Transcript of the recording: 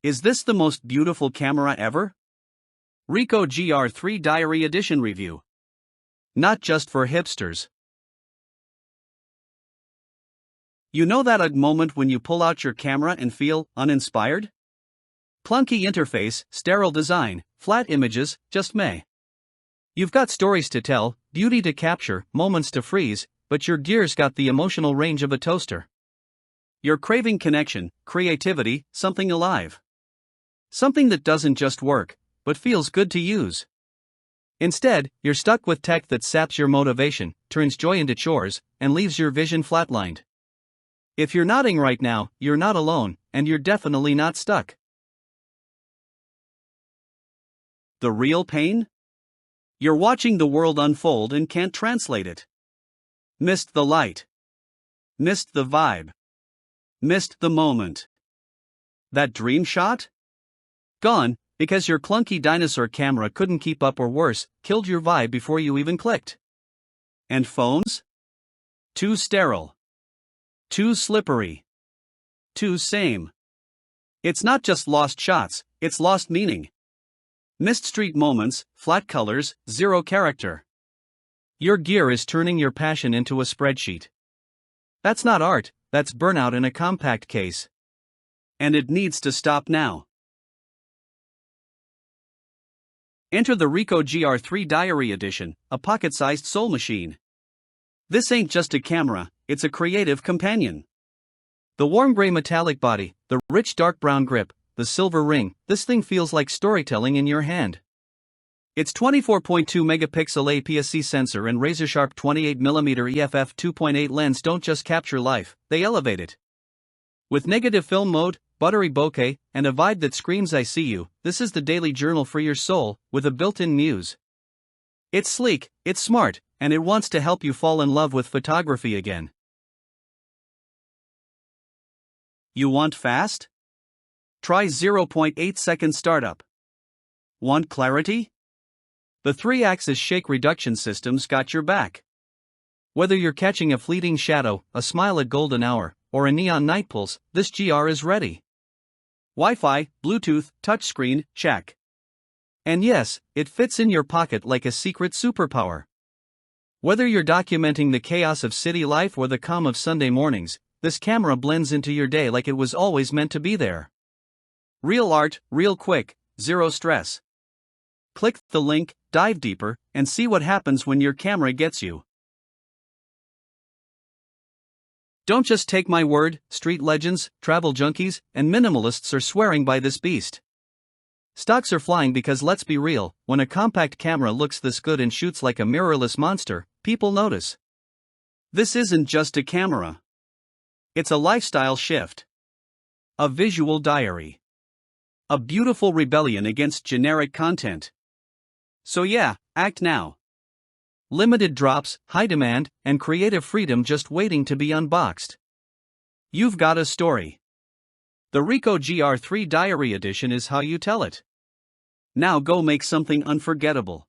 Is this the most beautiful camera ever? Ricoh GR3 Diary Edition Review. Not just for hipsters. You know that ugh moment when you pull out your camera and feel uninspired? Clunky interface, sterile design, flat images, just meh. You've got stories to tell, beauty to capture, moments to freeze, but your gear's got the emotional range of a toaster. You're craving connection, creativity, something alive. Something that doesn't just work, but feels good to use. Instead, you're stuck with tech that saps your motivation, turns joy into chores, and leaves your vision flatlined. If you're nodding right now, you're not alone, and you're definitely not stuck. The real pain? You're watching the world unfold and can't translate it. Missed the light. Missed the vibe. Missed the moment. That dream shot? Gone, because your clunky dinosaur camera couldn't keep up, or worse, killed your vibe before you even clicked. And phones? Too sterile. Too slippery. Too same. It's not just lost shots, it's lost meaning. Missed street moments, flat colors, zero character. Your gear is turning your passion into a spreadsheet. That's not art, that's burnout in a compact case. And it needs to stop now. Enter the Ricoh GR3 Diary Edition, a pocket-sized soul machine. This ain't just a camera, it's a creative companion. The warm gray metallic body, the rich dark brown grip, the silver ring, this thing feels like storytelling in your hand. Its 24.2 megapixel APS-C sensor and razor-sharp 28mm EF f2.8 lens don't just capture life, they elevate it. With negative film mode, buttery bokeh, and a vibe that screams I see you, this is the daily journal for your soul, with a built-in muse. It's sleek, it's smart, and it wants to help you fall in love with photography again. You want fast? Try 0.8 second startup. Want clarity? The 3-axis shake reduction system's got your back. Whether you're catching a fleeting shadow, a smile at golden hour, or a neon night pulse, this GR is ready. Wi-Fi, Bluetooth, touchscreen, check. And yes, it fits in your pocket like a secret superpower. Whether you're documenting the chaos of city life or the calm of Sunday mornings, this camera blends into your day like it was always meant to be there. Real art, real quick, zero stress. Click the link, dive deeper, and see what happens when your camera gets you. Don't just take my word, street legends, travel junkies, and minimalists are swearing by this beast. Stocks are flying because let's be real, when a compact camera looks this good and shoots like a mirrorless monster, people notice. This isn't just a camera. It's a lifestyle shift. A visual diary. A beautiful rebellion against generic content. So yeah, act now. Limited drops, high demand, and creative freedom just waiting to be unboxed. You've got a story. The Ricoh GR3 Diary Edition is how you tell it. Now go make something unforgettable.